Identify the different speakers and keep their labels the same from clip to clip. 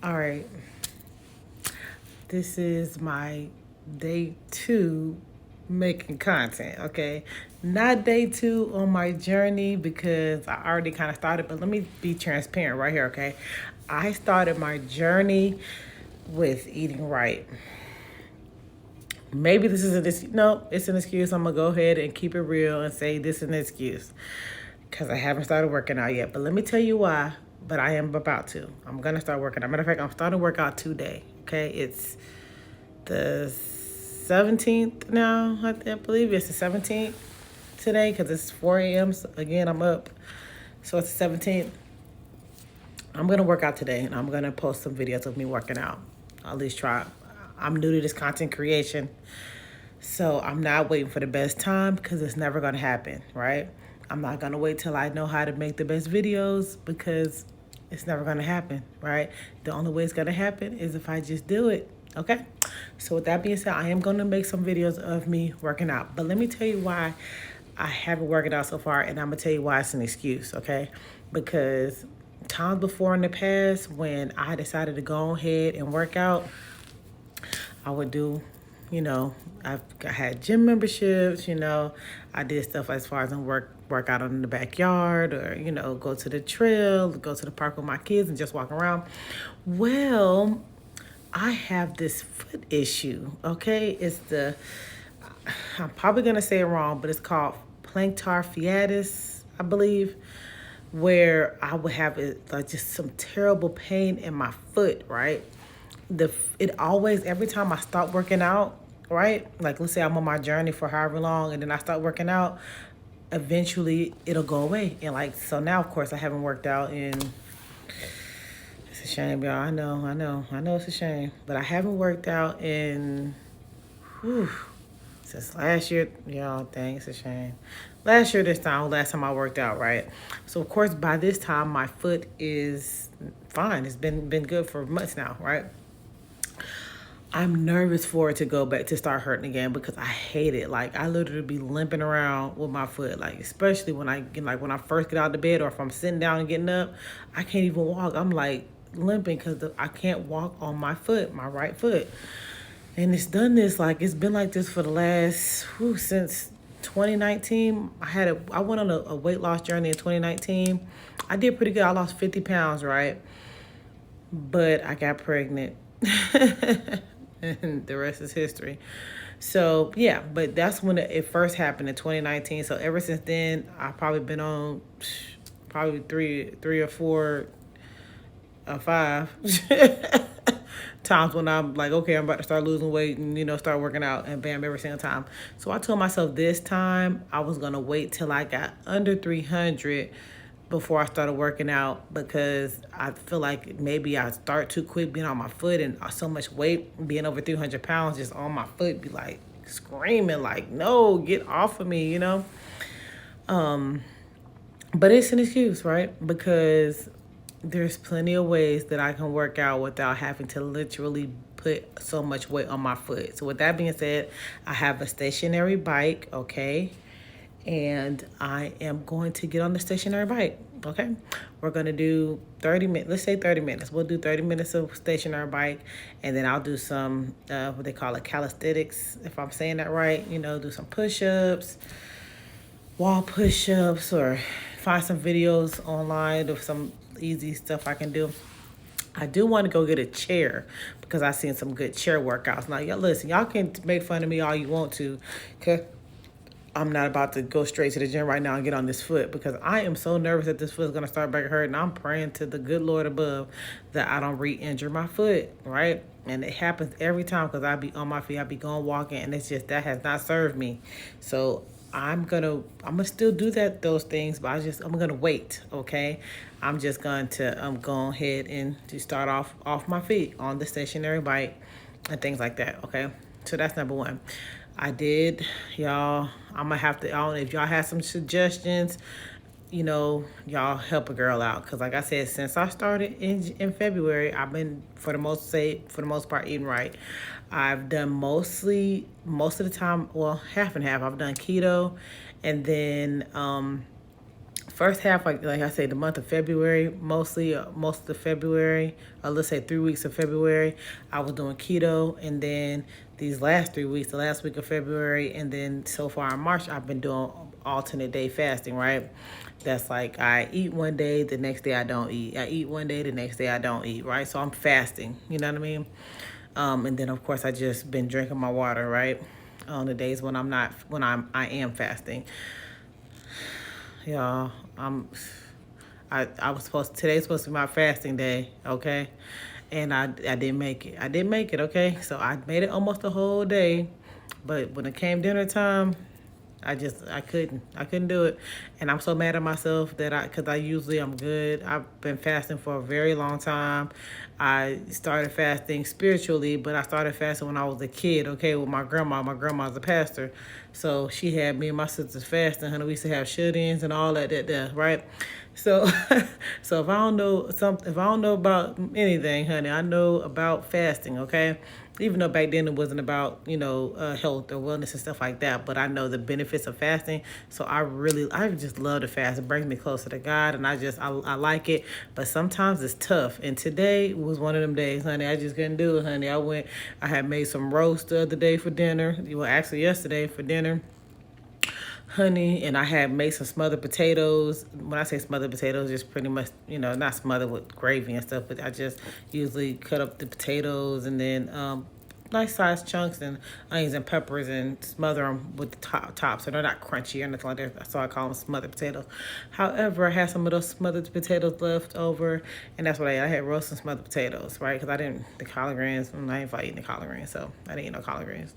Speaker 1: All right, this is my day 2 making content, okay? Not day 2 on my journey because I already kind of started, but let me be transparent right here, okay? I started my journey with eating right. Maybe this is no, it's an excuse. I'm gonna go ahead and keep it real and say this is an excuse because I haven't started working out yet. But let me tell you why. But I am about to. I'm gonna start working out. Matter of fact, I'm starting to work out today. Okay, it's the 17th now. I believe it's the 17th today because it's 4 a.m. So again, I'm up. So it's the 17th. I'm gonna work out today and I'm gonna post some videos of me working out. I'll at least try. I'm new to this content creation. So I'm not waiting for the best time because it's never gonna happen, right? I'm not gonna wait till I know how to make the best videos because it's never gonna happen, right? The only way it's gonna happen is if I just do it, okay? So with that being said, I am gonna make some videos of me working out. But let me tell you why I haven't worked out so far, and I'm gonna tell you why it's an excuse, okay? Because times before in the past when I decided to go ahead and work out, I would do, I had gym memberships, I did stuff as far as work out in the backyard or, go to the trail, go to the park with my kids and just walk around. Well, I have this foot issue, okay? I'm probably going to say it wrong, but it's called plantar fasciitis, I believe, where I would have just some terrible pain in my foot, right? It always, every time I start working out, right? Like let's say I'm on my journey for however long and then I start working out, eventually it'll go away. And like, so now of course I haven't worked out in, it's a shame, y'all. I know it's a shame. But I haven't worked out in, since last year, y'all. Dang, it's a shame. Last time I worked out, right? So of course by this time my foot is fine. It's been good for months now, right? I'm nervous for it to go back to start hurting again because I hate it. Like I literally be limping around with my foot. Like especially when I first get out of bed or if I'm sitting down and getting up, I can't even walk. I'm like limping because I can't walk on my foot, my right foot. And it's been like this for the last since 2019. I went on a weight loss journey in 2019. I did pretty good. I lost 50 pounds, right? But I got pregnant. And the rest is history. So yeah, but that's when it first happened in 2019. So ever since then, I've probably been on probably three or four or five times when I'm like, okay, I'm about to start losing weight and start working out, and bam, every single time. So I told myself this time I was gonna wait till I got under 300 before I started working out because I feel like maybe I start too quick being on my foot and so much weight, being over 300 pounds just on my foot, be like screaming like, no, get off of me. But it's an excuse, right? Because there's plenty of ways that I can work out without having to literally put so much weight on my foot. So with that being said, I have a stationary bike, okay? And I am going to get on the stationary bike, okay? We're going to do 30 minutes. Let's say 30 minutes. We'll do 30 minutes of stationary bike, and then I'll do some, what they call it, calisthenics, if I'm saying that right. Do some push-ups, wall push-ups, or find some videos online of some easy stuff I can do. I do want to go get a chair because I've seen some good chair workouts. Now, y'all listen, y'all can make fun of me all you want to, okay? I'm not about to go straight to the gym right now and get on this foot because I am so nervous that this foot is going to start back hurting. I'm praying to the good Lord above that I don't re-injure my foot, right? And it happens every time because I be on my feet, I be going walking, and it's just that has not served me. So I'm gonna still do those things, but I'm gonna wait, okay? I'm just going to go ahead and to start off my feet on the stationary bike and things like that, okay? So that's number one. I did, y'all. I'm gonna have to, I don't know if y'all have some suggestions, y'all help a girl out. Cause like I said, since I started in February, I've been for the most part eating right. I've done most of the time, well, half and half. I've done keto, and then first half, like I say, the month of February, mostly most of February, or let's say 3 weeks of February, I was doing keto, and then these last 3 weeks, the last week of February, and then so far in March, I've been doing alternate day fasting, right? That's like I eat one day, the next day I don't eat. I eat one day, the next day I don't eat, right? So I'm fasting, you know what I mean? And then of course I just been drinking my water, right? On the days when I am fasting. Y'all, I was today's supposed to be my fasting day, okay? And I didn't make it. I didn't make it, okay? So I made it almost the whole day. But when it came dinner time, I couldn't do it. And I'm so mad at myself because I usually I'm good. I've been fasting for a very long time. I started fasting spiritually, but I started fasting when I was a kid, okay, with my grandma. My grandma's a pastor. So she had me and my sisters fasting, honey. We used to have shut-ins and all that, right? So, so if I don't know about anything, honey, I know about fasting, okay? Even though back then it wasn't about, health or wellness and stuff like that, but I know the benefits of fasting. So I just love to fast. It brings me closer to God, and I like it. But sometimes it's tough. And today was one of them days, honey. I just couldn't do it, honey. I had made some roast the other day for dinner. Well, actually yesterday for dinner, honey, and I had made some smothered potatoes. When I say smothered potatoes, just pretty much, not smothered with gravy and stuff, but I just usually cut up the potatoes and then nice sized chunks and onions and peppers and smother them with the top so they're not crunchy or nothing like that. So I call them smothered potatoes. However, I had some of those smothered potatoes left over, and that's what I had roasted smothered potatoes, right? Because the collard greens, I ain't eating the collard greens, so I didn't eat no collard greens.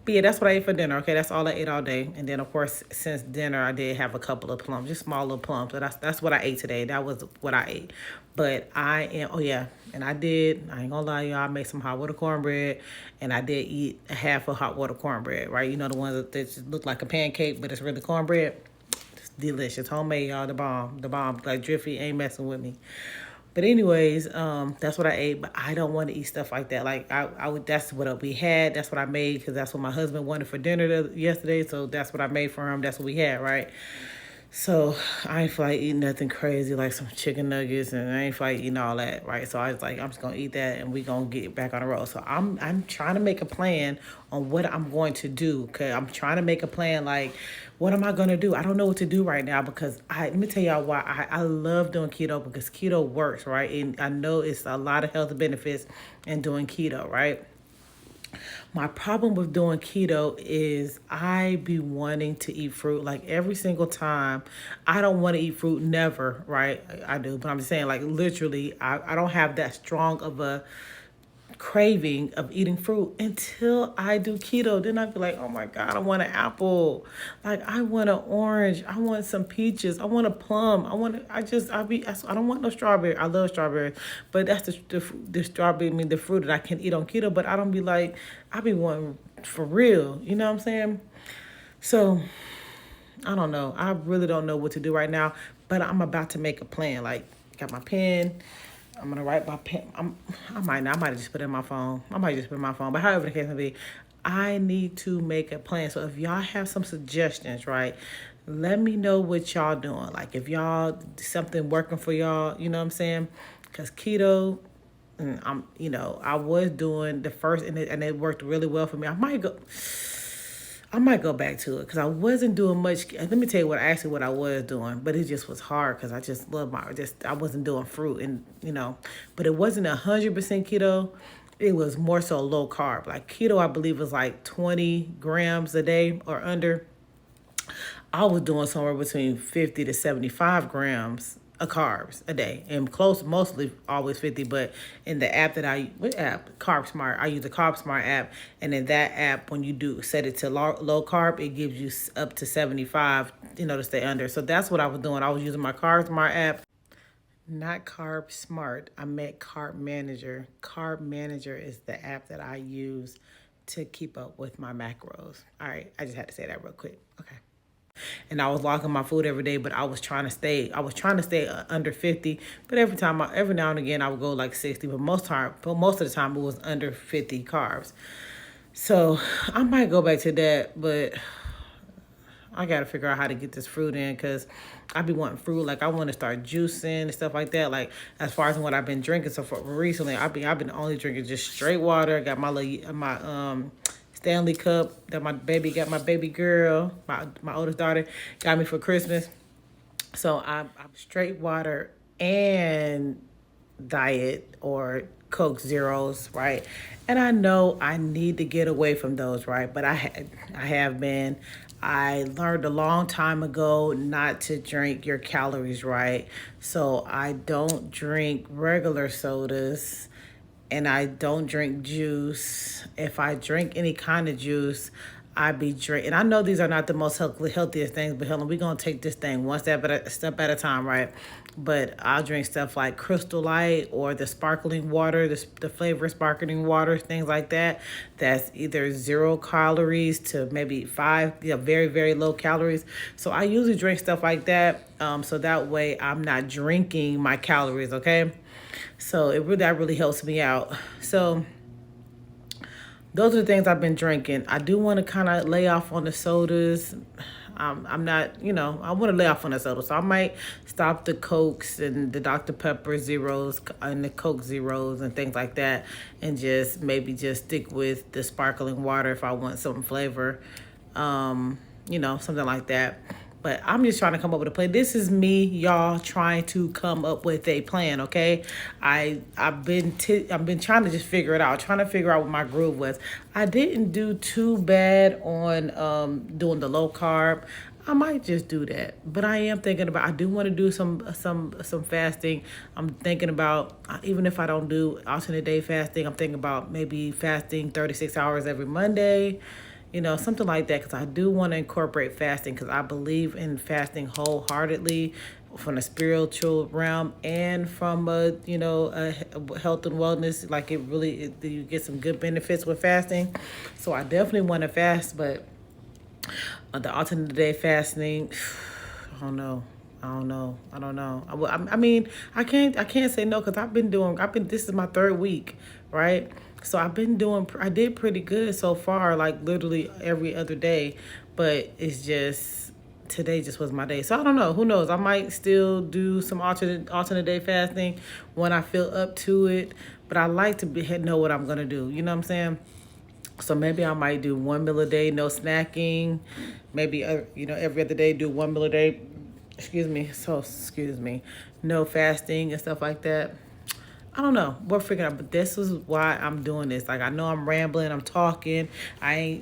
Speaker 1: But yeah, that's what I ate for dinner, okay? That's all I ate all day. And then, of course, since dinner, I did have a couple of plums, just small little plums. So that's what I ate today. That was what I ate. But oh yeah, and I ain't gonna lie, y'all, I made some hot water cornbread, and I did eat a half of hot water cornbread, right? You know, the ones that just look like a pancake, but it's really cornbread. It's delicious. Homemade, y'all, the bomb. Like, Driffy ain't messing with me. But anyways, that's what I ate. But I don't want to eat stuff like that. Like that's what we had. That's what I made because that's what my husband wanted for dinner yesterday. So that's what I made for him. That's what we had, right? So I ain't feel like eating nothing crazy like some chicken nuggets, and I ain't feel like eating all that, right? So I was like, I'm just gonna eat that, and we gonna get back on the road. So I'm trying to make a plan on what I'm going to do. Okay, I'm trying to make a plan like, what am I gonna do? I don't know what to do right now because let me tell y'all why I love doing keto, because keto works, right? And I know it's a lot of health benefits in doing keto, right? My problem with doing keto is I be wanting to eat fruit like every single time. I don't want to eat fruit, never, right? I do, but I'm just saying, like, literally, I don't have that strong of a craving of eating fruit until I do keto. Then I be like, oh my God, I want an apple. Like, I want an orange. I want some peaches. I want a plum. I don't want no strawberry. I love strawberries, but that's the strawberry, the fruit that I can eat on keto, but I don't be like, I be wanting for real. You know what I'm saying? So I don't know. I really don't know what to do right now, but I'm about to make a plan. Like, got my pen. I'm gonna write my pen. I might have just put it in my phone. But however the case may be, I need to make a plan. So if y'all have some suggestions, right, let me know what y'all doing. Like, if y'all something working for y'all, you know what I'm saying? Because keto, I was doing the first, and it worked really well for me. I might go back to it because I wasn't doing much. Let me tell you what I was doing, but it just was hard because I just love I wasn't doing fruit, and but it wasn't 100% keto. It was more so low carb. Like, keto, I believe, was like 20 grams a day or under. I was doing somewhere between 50 to 75 grams of carbs a day, and mostly always 50. But in the app what app? Carb Smart. I use the Carb Smart app, and in that app, when you do set it to low carb, it gives you up to 75, to stay under. So that's what I was doing. I was using my Carb Smart app. Not Carb Smart. I meant Carb Manager. Carb Manager is the app that I use to keep up with my macros. All right, I just had to say that real quick. Okay. And I was logging my food every day, but I was trying to stay under 50. But every now and again, I would go like 60. But most of the time, it was under 50 carbs. So I might go back to that, but I got to figure out how to get this fruit in because I be wanting fruit. Like I want to start juicing and stuff like that. Like as far as what I've been drinking so far recently, I've been only drinking just straight water. I got my Stanley cup that my baby girl, my oldest daughter got me for Christmas. So I'm straight water and diet or Coke Zeros, right? And I know I need to get away from those, right? But I have been. I learned a long time ago not to drink your calories, right? So I don't drink regular sodas and I don't drink juice. If I drink any kind of juice, I be drinking. And I know these are not the most healthiest things, but Helen, we're gonna take this thing one step at a time, right? But I'll drink stuff like Crystal Light or the sparkling water, the flavor sparkling water, things like that. That's either 0 calories to maybe 5, very, very low calories. So I usually drink stuff like that. So that way I'm not drinking my calories, okay? So that really helps me out. So those are the things I've been drinking. I do want to kind of lay off on the sodas. I'm not, I want to lay off on the soda. So I might stop the Cokes and the Dr. Pepper Zeros and the Coke Zeros and things like that. And maybe just stick with the sparkling water if I want some flavor. Something like that. But I'm just trying to come up with a plan. This is me, y'all, trying to come up with a plan, okay? I've been trying to just figure it out, trying to figure out what my groove was. I didn't do too bad on doing the low carb. I might just do that, but I am thinking about. I do want to do some fasting. I'm thinking about even if I don't do alternate day fasting, I'm thinking about maybe fasting 36 hours every Monday. Something like that, because I do want to incorporate fasting because I believe in fasting wholeheartedly from the spiritual realm and from a health and wellness. Like you get some good benefits with fasting. So I definitely want to fast, but the alternate day fasting, I don't know. I mean, I can't say no because this is my 3rd week, right? So I did pretty good so far, like literally every other day, but it's just, today just was my day. So I don't know, who knows? I might still do some alternate day fasting when I feel up to it, but I like to know what I'm going to do. You know what I'm saying? So maybe I might do 1 meal a day, no snacking. Maybe, every other day, do 1 meal a day. Excuse me. No fasting and stuff like that. I don't know. We're figuring out, but this is why I'm doing this. Like, I know I'm rambling, I'm talking. I'm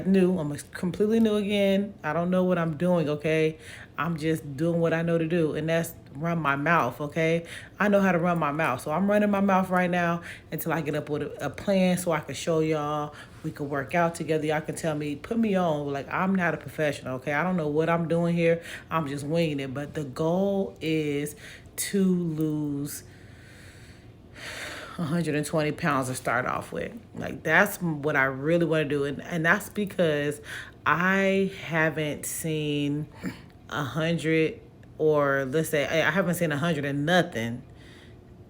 Speaker 1: new. I'm completely new again. I don't know what I'm doing, okay? I'm just doing what I know to do, and that's run my mouth, okay? I know how to run my mouth. So I'm running my mouth right now until I get up with a plan so I can show y'all. We can work out together. Y'all can tell me, put me on. Like, I'm not a professional, okay? I don't know what I'm doing here. I'm just winging it. But the goal is to lose 120 pounds to start off with. Like, that's what I really want to do. And that's because I haven't seen 100, or let's say I haven't seen 100 and nothing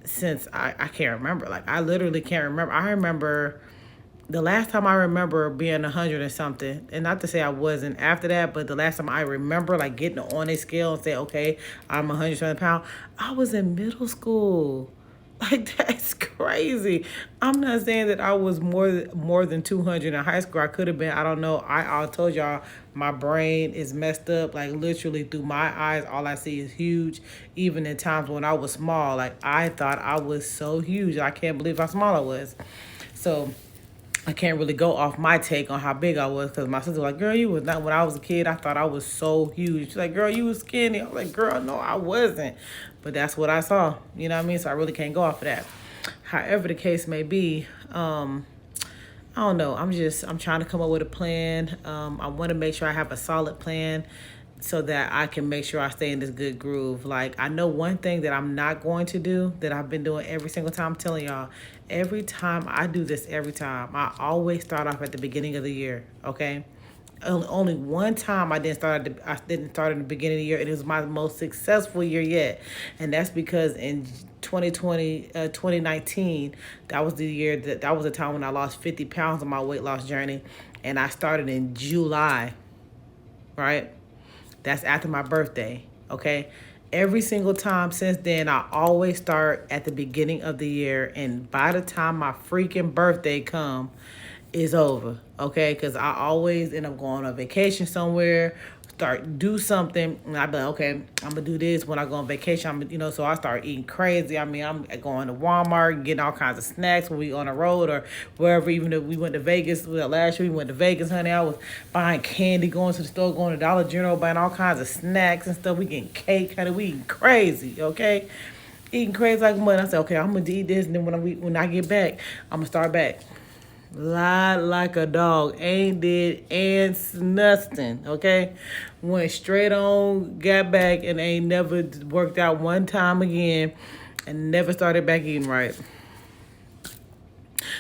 Speaker 1: since I can't remember. Like, I literally can't remember. I remember the last time I remember being 100 and something, and not to say I wasn't after that, but the last time I remember like getting on a scale and say, okay, I'm 100 pounds, I was in middle school. Like, that's crazy. I'm not saying that I was more than 200 in high school. I could have been. I don't know. I told y'all my brain is messed up. Like, literally through my eyes, all I see is huge. Even in times when I was small, like, I thought I was so huge. I can't believe how small I was. So I can't really go off my take on how big I was, because my sister was like, girl, you was not. When I was a kid, I thought I was so huge. She's like, girl, you was skinny. I was like, girl, no, I wasn't. But that's what I saw. You know what I mean? So I really can't go off of that. However the case may be, I don't know. I'm trying to come up with a plan. I want to make sure I have a solid plan so that I can make sure I stay in this good groove. Like, I know one thing that I'm not going to do that I've been doing every single time. I'm telling y'all, every time I do this, I always start off at the beginning of the year, okay? Only one time I didn't start in the beginning of the year, and it was my most successful year yet. And that's because in 2019, that was the year that was the time when I lost 50 pounds on my weight loss journey, and I started in July. right? That's after my birthday, okay? Every single time since then, I always start at the beginning of the year, and by the time my freaking birthday come, it's over, okay? Because I always end up going on vacation somewhere, do something, and I be like, okay, I'm gonna do this when I go on vacation. So I start eating crazy. I mean, I'm going to Walmart and getting all kinds of snacks when we on the road or wherever. Even if we went to Vegas, last year we went to Vegas, honey. I was buying candy, going to the store, going to Dollar General, buying all kinds of snacks and stuff. We getting cake, honey. We eating crazy, okay? Eating crazy like money. I said, okay, I'm gonna eat this, and then when I get back, I'm gonna start back. Lied like a dog. Ain't did ants nothing, okay? Went straight on, got back, and ain't never worked out one time again, and never started back eating right.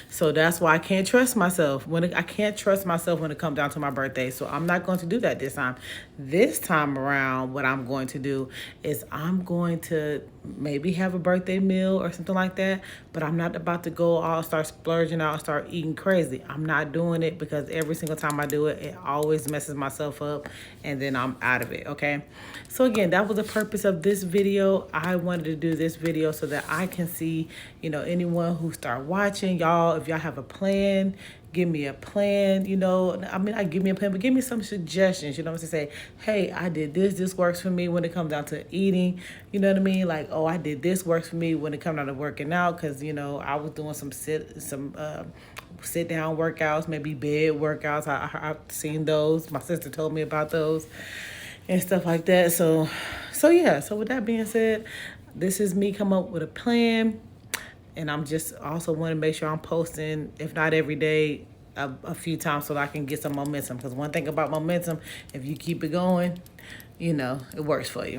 Speaker 1: So that's why I can't trust myself. I can't trust myself when it comes down to my birthday. So I'm not going to do that this time. This time around, what I'm going to do is I'm going to maybe have a birthday meal or something like that. But I'm not about to go all start splurging out and start eating crazy. I'm not doing it because every single time I do it, it always messes myself up and then I'm out of it, okay? So again, that was the purpose of this video. I wanted to do this video so that I can see, anyone who start watching, y'all, if y'all have a plan, give me a plan, I give me a plan, but give me some suggestions, what I'm saying? Say, hey, I did this works for me when it comes down to eating, you know what I mean? Like, oh, I did this works for me when it comes down to working out, because, I was doing some sit down workouts, maybe bed workouts. I've seen those. My sister told me about those and stuff like that. So yeah, so with that being said, this is me come up with a plan. And I'm just also want to make sure I'm posting, if not every day, a few times so that I can get some momentum. Because one thing about momentum, if you keep it going, it works for you.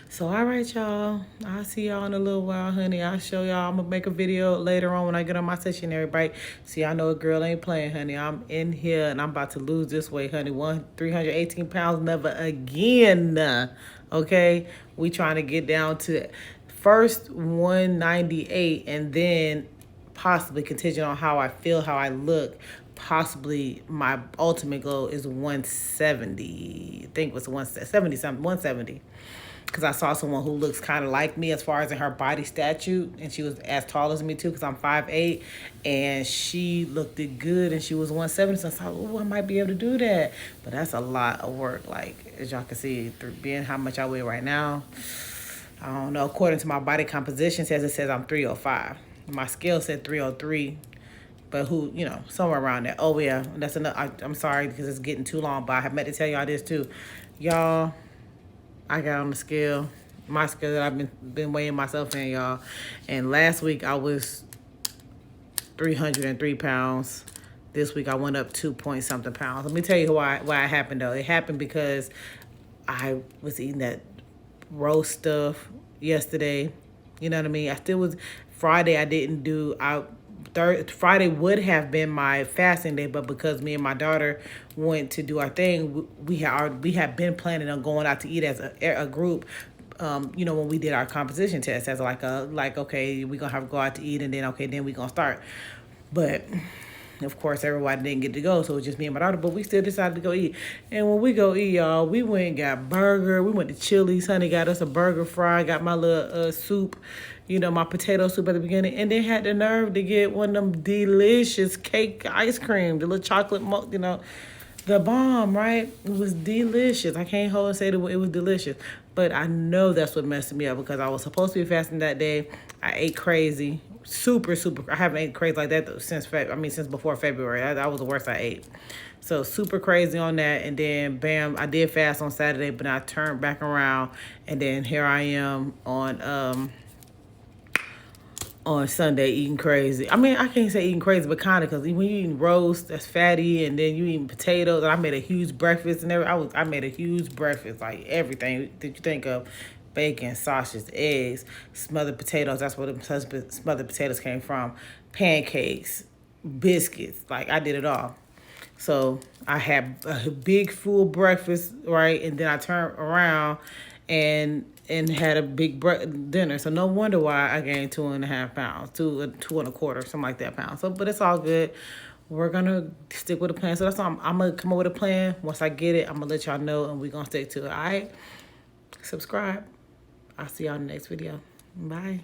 Speaker 1: So, all right, y'all. I'll see y'all in a little while, honey. I'll show y'all. I'm going to make a video later on when I get on my stationary bike. See, I know a girl ain't playing, honey. I'm in here, and I'm about to lose this weight, honey. 318 pounds, never again. Okay? We trying to get down to first 198, and then possibly contingent on how I feel, how I look, possibly my ultimate goal is 170. I think it was 170 something, 170. Because I saw someone who looks kind of like me as far as in her body statute, and she was as tall as me too, because I'm 5'8", and she looked good, and she was 170. So I thought, oh, I might be able to do that, but that's a lot of work. Like, as y'all can see, through being how much I weigh right now, I don't know. According to my body composition, it says I'm 305. My scale said 303, but somewhere around there. Oh yeah, that's enough. I'm sorry because it's getting too long, but I meant to tell y'all this too, y'all. I got on the scale, my scale that I've been weighing myself in, y'all. And last week I was 303 pounds. This week I went up 2-point-something pounds. Let me tell you why it happened though. It happened because I was eating that roast stuff yesterday. You know what I mean? I still was. Friday I didn't do. Friday would have been my fasting day, but because me and my daughter went to do our thing, we had been planning on going out to eat as a group. When we did our composition test, as okay, we gonna have to go out to eat, and then we gonna start. But of course, everybody didn't get to go, so it was just me and my daughter, but we still decided to go eat. And when we go eat, y'all, we went and got burger. We went to Chili's, honey, got us a burger fry, got my little soup, my potato soup at the beginning, and then had the nerve to get one of them delicious cake ice cream, the little chocolate, the bomb, right? It was delicious. I can't hold and say that it was delicious, but I know that's what messed me up because I was supposed to be fasting that day. I ate crazy. Super. I haven't ate crazy like that since before February. That was the worst I ate. So super crazy on that. And then bam, I did fast on Saturday, but I turned back around, and then here I am on Sunday eating crazy. I mean, I can't say eating crazy, but kind of, because when you eating roast, that's fatty, and then you eating potatoes, and I made a huge breakfast, and I made a huge breakfast, like everything that you think of. Bacon, sausage, eggs, smothered potatoes. That's where the smothered potatoes came from. Pancakes, biscuits. Like, I did it all. So I had a big full breakfast, right? And then I turned around and had a big dinner. So no wonder why I gained 2.5 pounds, 2.25, something like that pounds. So, but it's all good. we're gonna stick with the plan. So that's why I'm gonna come up with a plan. Once I get it, I'm gonna let y'all know, and we're gonna stick to it. All right, subscribe. I'll see y'all in the next video. Bye.